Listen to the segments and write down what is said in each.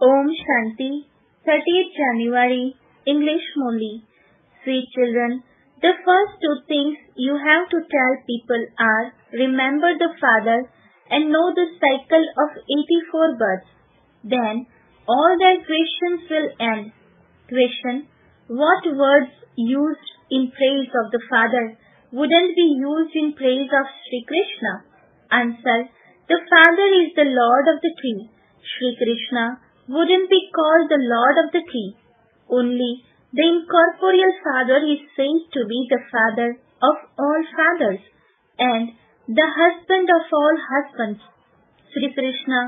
Om Shanti, 30th January, English Murli. Sweet children, the first two things you have to tell people are remember the Father and know the cycle of 84 births. Then all their questions will end. Question: what words used in praise of the Father wouldn't be used in praise of Sri Krishna? Answer: the Father is the Lord of the tree. Sri Krishna wouldn't be called the Lord of the tree. Only the incorporeal Father is said to be the Father of all fathers and the husband of all husbands. Sri Krishna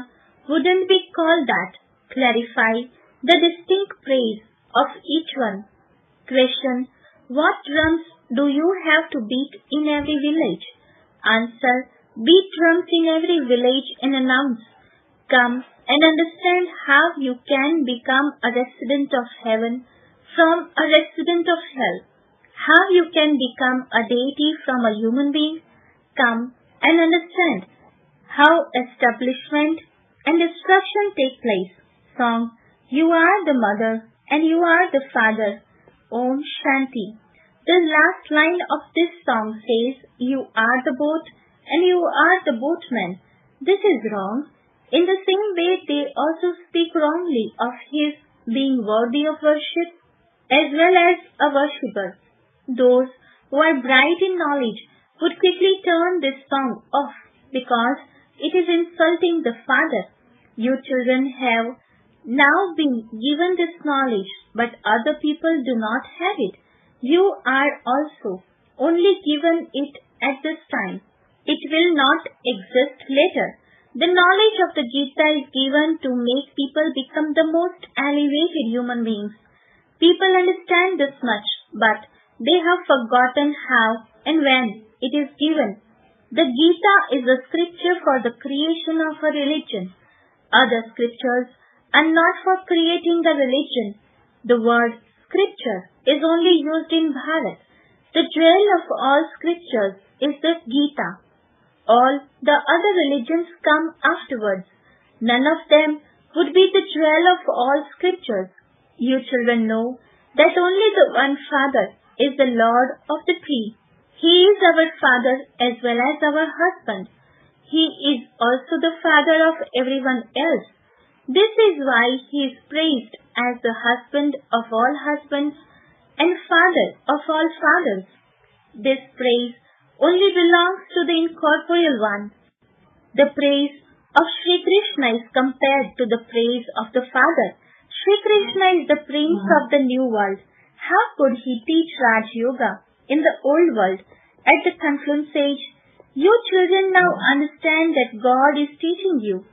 wouldn't be called that. Clarify the distinct praise of each one. Question: what drums do you have to beat in every village? Answer: beat drums in every village and announce, come and understand how you can become a resident of heaven from a resident of hell. How you can become a deity from a human being. Come and understand how establishment and destruction take place. Song: you are the mother and you are the father. Om Shanti. The last line of this song says, you are the boat and you are the boatman. This is wrong. In the same way, they also speak wrongly of his being worthy of worship as well as a worshipper. Those who are bright in knowledge would quickly turn this song off because it is insulting the Father. You children have now been given this knowledge, but other people do not have it. You are also only given it at this time. It will not exist later. The knowledge of the Gita is given to make people become the most elevated human beings. People understand this much, but they have forgotten how and when it is given. The Gita is a scripture for the creation of a religion. Other scriptures are not for creating a religion. The word scripture is only used in Bharat. The jewel of all scriptures is the Gita. All the other religions come afterwards. None of them would be the jewel of all scriptures. You children know that only the one Father is the Lord of the tree. He is our Father as well as our husband. He is also the Father of everyone else. This is why he is praised as the husband of all husbands and Father of all fathers. This praise only belongs to the incorporeal one. The praise of Sri Krishna is compared to the praise of the Father. Sri Krishna is the prince of the new world. How could he teach Raj Yoga in the old world at the confluence age? You children now understand that God is teaching you.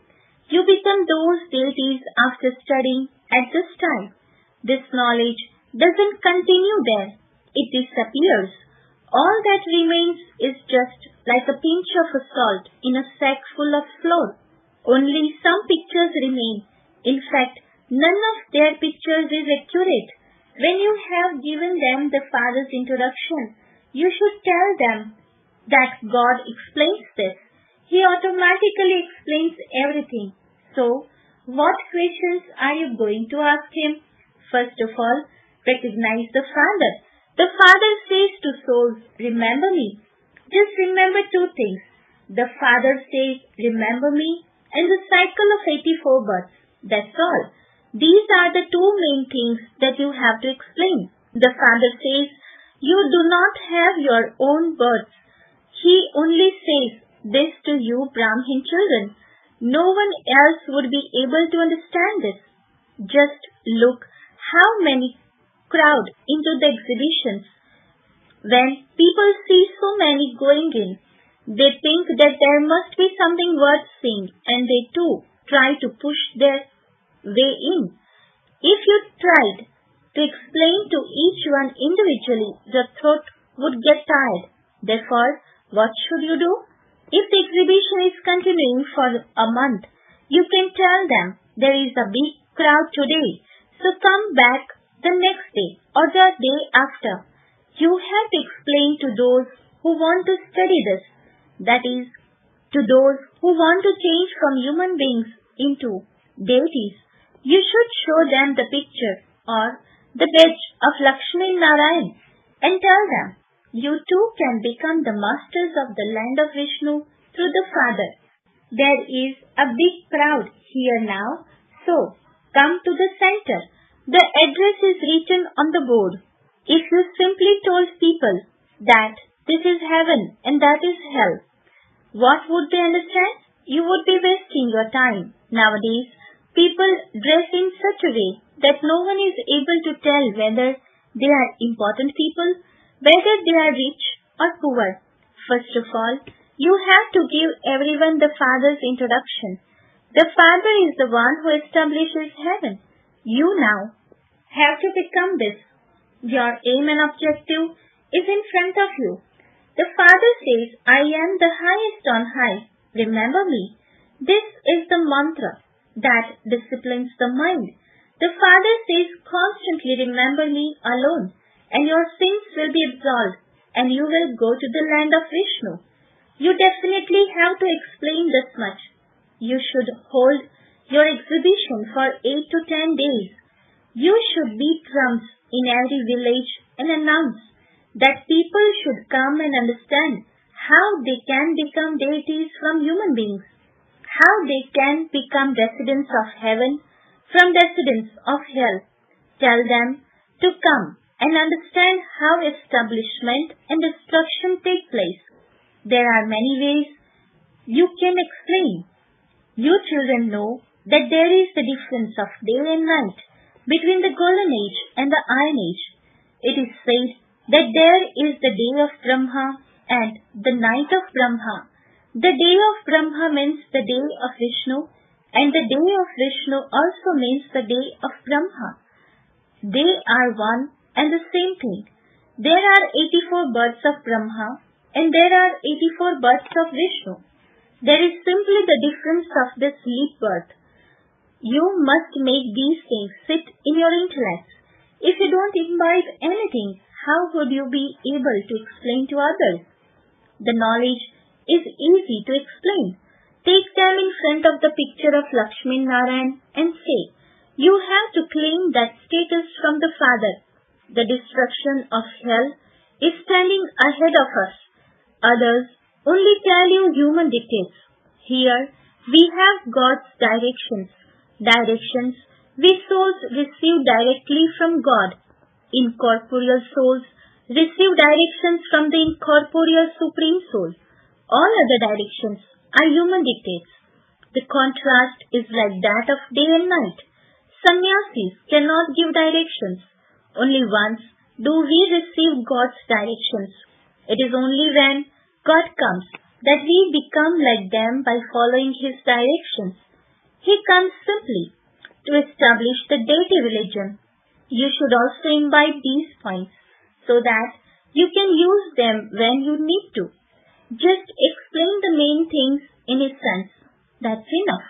You become those deities after studying at this time. This knowledge doesn't continue there. It disappears. All that remains is just like a pinch of salt in a sack full of flour. Only some pictures remain. In fact, none of their pictures is accurate. When you have given them the Father's introduction, you should tell them that God explains this. He automatically explains everything. So, what questions are you going to ask him? First of all, recognize the Father. The Father says to souls, remember me. Just remember two things. The Father says, remember me, and the cycle of 84 births. That's all. These are the two main things that you have to explain. The Father says, you do not have your own births. He only says this to you Brahmin children. No one else would be able to understand this. Just look how many crowd into the exhibitions. When people see so many going in, they think that there must be something worth seeing, and they too try to push their way in. If you tried to explain to each one individually, the throat would get tired. Therefore, what should you do? If the exhibition is continuing for a month, you can tell them there is a big crowd today, so come back the next day or the day after. You have to explain to those who want to study this, that is, to those who want to change from human beings into deities. You should show them the picture or the badge of Lakshmi Narayan and tell them, you too can become the masters of the land of Vishnu through the Father. There is a big crowd here now, so come to the center. The address is written on the board. If you simply told people that this is heaven and that is hell, what would they understand? You would be wasting your time. Nowadays, people dress in such a way that no one is able to tell whether they are important people, whether they are rich or poor. First of all, you have to give everyone the Father's introduction. The Father is the one who establishes heaven. You now have to become this. Your aim and objective is in front of you. The Father says, I am the highest on high. Remember me. This is the mantra that disciplines the mind. The Father says, constantly remember me alone, and your sins will be absolved, and you will go to the land of Vishnu. You definitely have to explain this much. You should hold your exhibition for 8 to 10 days. You should beat drums in every village and announce that people should come and understand how they can become deities from human beings, how they can become residents of heaven from residents of hell. Tell them to come and understand how establishment and destruction take place. There are many ways you can explain. You children know that there is the difference of day and night between the golden age and the iron age. It is said that there is the day of Brahma and the night of Brahma. The day of Brahma means the day of Vishnu, and the day of Vishnu also means the day of Brahma. They are one and the same thing. There are 84 births of Brahma and there are 84 births of Vishnu. There is simply the difference of this leap birth. You must make these things sit in your intellect. If you don't imbibe anything, how would you be able to explain to others? The knowledge is easy to explain. Take them in front of the picture of Lakshmi Narayan and say, you have to claim that status from the Father. The destruction of hell is standing ahead of us. Others only tell you human dictates. Here we have God's directions. Directions we souls receive directly from God. Incorporeal souls receive directions from the incorporeal Supreme Soul. All other directions are human dictates. The contrast is like that of day and night. Sannyasis cannot give directions. Only once do we receive God's directions. It is only when God comes that we become like them by following His directions. He comes simply to establish the deity religion. You should also imbibe these points so that you can use them when you need to. Just explain the main things in a sense. That's enough.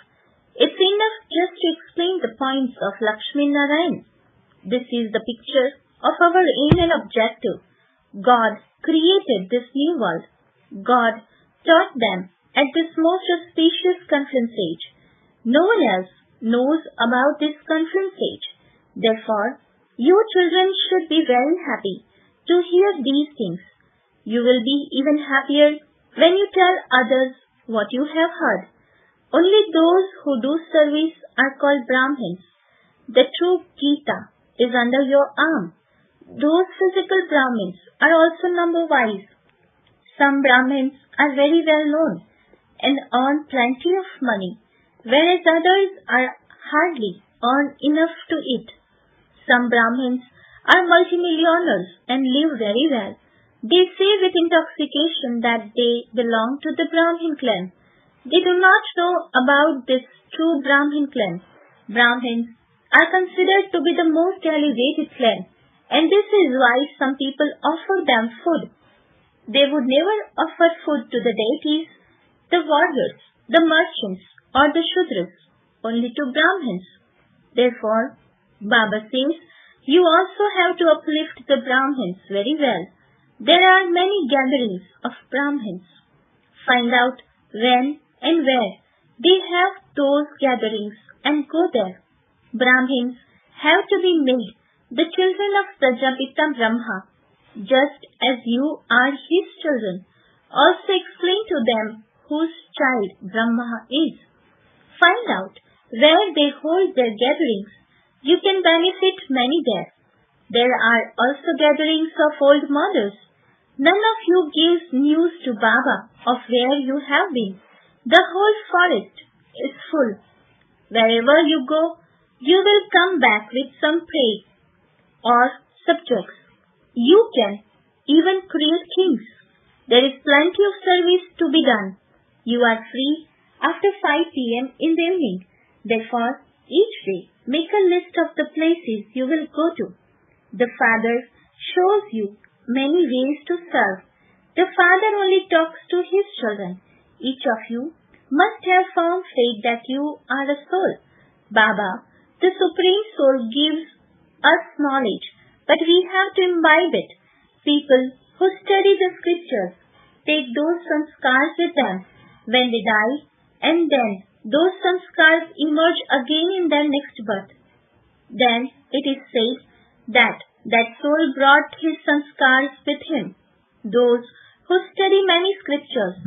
It's enough just to explain the points of Lakshmi Narayan. This is the picture of our aim and objective. God created this new world. God taught them at this most auspicious conference age. No one else knows about this conference age. Therefore, you children should be very happy to hear these things. You will be even happier when you tell others what you have heard. Only those who do service are called Brahmins. The true Gita is under your arm. Those physical Brahmins are also number-wise. Some Brahmins are very well known and earn plenty of money, whereas others are hardly earn enough to eat. Some Brahmins are multimillionaires and live very well. They say with intoxication that they belong to the Brahmin clan. They do not know about this true Brahmin clan. Brahmins are considered to be the most elevated clan, and this is why some people offer them food. They would never offer food to the deities, the warriors, the merchants, or the Shudras, only to Brahmins. Therefore, Baba says, you also have to uplift the Brahmins very well. There are many gatherings of Brahmins. Find out when and where they have those gatherings and go there. Brahmins have to be made the children of Prajapita Brahma, just as you are his children. Also explain to them whose child Brahma is. Find out where they hold their gatherings. You can benefit many there. There are also gatherings of old mothers. None of you gives news to Baba of where you have been. The whole forest is full. Wherever you go, you will come back with some prey or subjects. You can even create kings. There is plenty of service to be done. You are free after 5 p.m. in the evening. Therefore, each day, make a list of the places you will go to. The Father shows you many ways to serve. The Father only talks to his children. Each of you must have found faith that you are a soul. Baba, the Supreme Soul, gives us knowledge, but we have to imbibe it. People who study the scriptures take those sanskars with them when they die, and then those sanskars emerge again in their next birth. Then it is said that soul brought his sanskars with him. Those who study many scriptures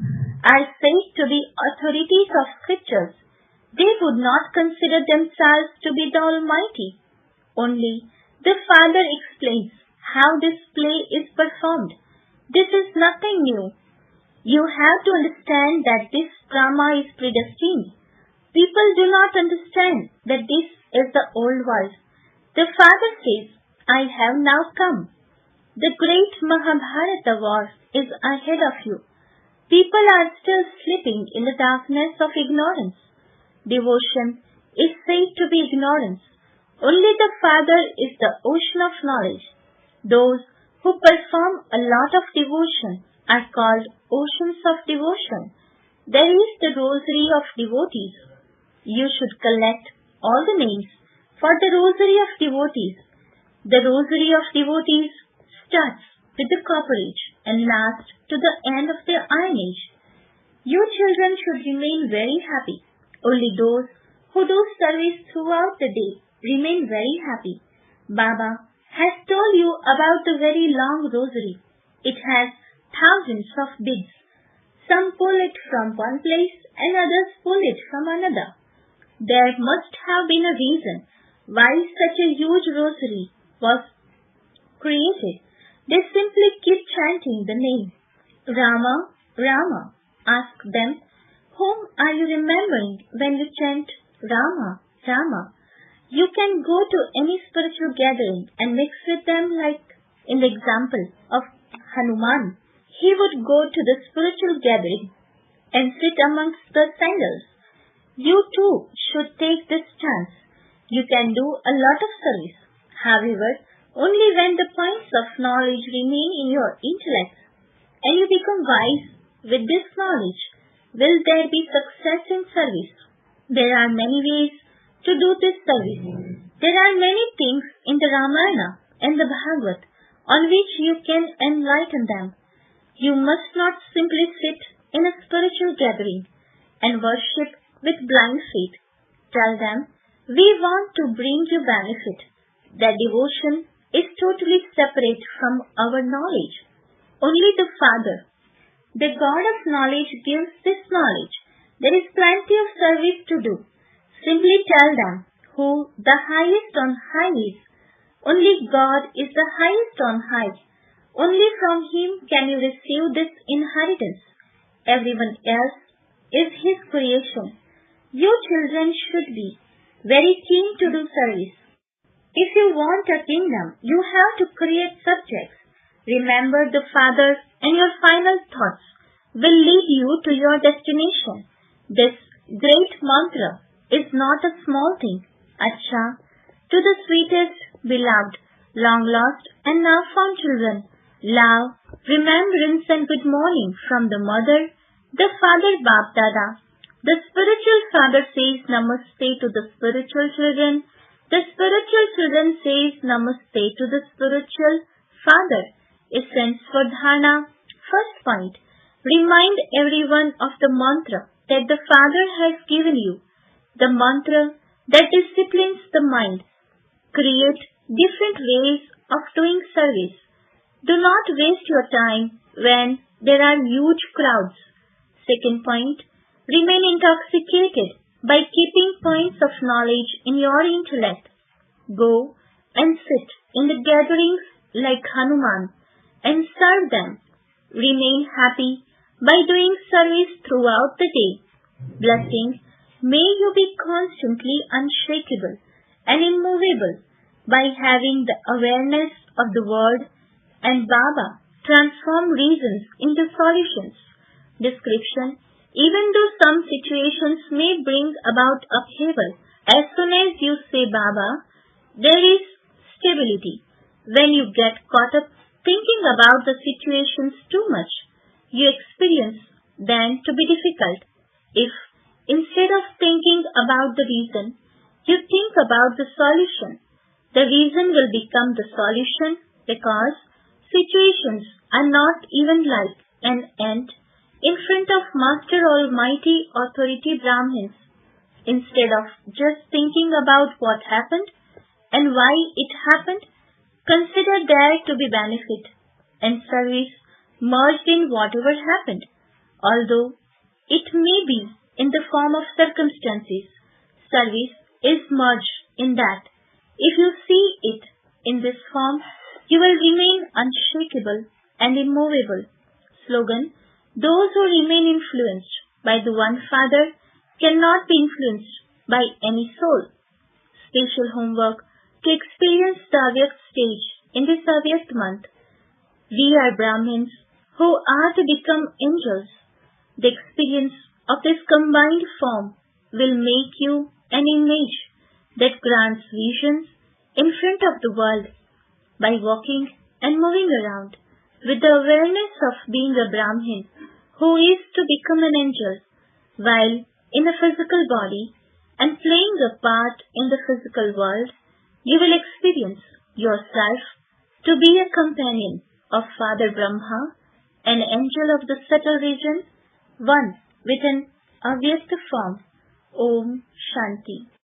are said to be authorities of scriptures. They would not consider themselves to be the Almighty. Only the Father explains how this play is performed. This is nothing new. You have to understand that this drama is predestined. People do not understand that this is the old world. The Father says, I have now come. The great Mahabharata war is ahead of you. People are still sleeping in the darkness of ignorance. Devotion is said to be ignorance. Only the Father is the ocean of knowledge. Those who perform a lot of devotion are called oceans of devotion. There is the rosary of devotees. You should collect all the names for the rosary of devotees. The rosary of devotees starts with the copper age and lasts to the end of the iron age. You children should remain very happy. Only those who do service throughout the day remain very happy. Baba has told you about the very long rosary. It has thousands of beads. Some pull it from one place and others pull it from another. There must have been a reason why such a huge rosary was created. They simply keep chanting the name Rama, Rama. Ask them, whom are you remembering when you chant Rama, Rama? You can go to any spiritual gathering and mix with them, like in the example of Hanuman. He would go to the spiritual gathering and sit amongst the sandals. You too should take this chance. You can do a lot of service. However, only when the points of knowledge remain in your intellect and you become wise with this knowledge, will there be success in service. There are many ways to do this service. There are many things in the Ramayana and the Bhagavad on which you can enlighten them. You must not simply sit in a spiritual gathering and worship with blind faith. Tell them, we want to bring you benefit. That devotion is totally separate from our knowledge. Only the Father, the God of knowledge, gives this knowledge. There is plenty of service to do. Simply tell them who the highest on high is. Only God is the highest on high. Only from Him can you receive this inheritance. Everyone else is His creation. You children should be very keen to do service. If you want a kingdom, you have to create subjects. Remember the Father and your final thoughts will lead you to your destination. This great mantra is not a small thing. Acha, to the sweetest, beloved, long lost and now found children, love, remembrance and good morning from the mother, the father Bap Dada. The spiritual father says namaste to the spiritual children. The spiritual children says namaste to the spiritual father. Essence for dharana. First point, remind everyone of the mantra that the Father has given you. The mantra that disciplines the mind. Create different ways of doing service. Do not waste your time when there are huge crowds. Second point, remain intoxicated by keeping points of knowledge in your intellect. Go and sit in the gatherings like Hanuman and serve them. Remain happy by doing service throughout the day. Blessings, may you be constantly unshakable and immovable by having the awareness of the word and Baba transform reasons into solutions. Description, even though some situations may bring about upheaval, as soon as you say Baba, there is stability. When you get caught up thinking about the situations too much, you experience them to be difficult. If, instead of thinking about the reason, you think about the solution, the reason will become the solution because situations are not even like an ant in front of Master Almighty Authority Brahmins. Instead of just thinking about what happened and why it happened, consider there to be benefit and service merged in whatever happened. Although it may be in the form of circumstances, service is merged in that. If you see it in this form, you will remain unshakable and immovable. Slogan, those who remain influenced by the One Father cannot be influenced by any soul. Special homework to experience the Avyakt stage in this Avyakt month. We are Brahmins who are to become angels. The experience of this combined form will make you an image that grants visions in front of the world. By walking and moving around with the awareness of being a Brahmin who is to become an angel while in a physical body and playing a part in the physical world, you will experience yourself to be a companion of Father Brahma, an angel of the subtle region, one with an avyakta form. Om Shanti.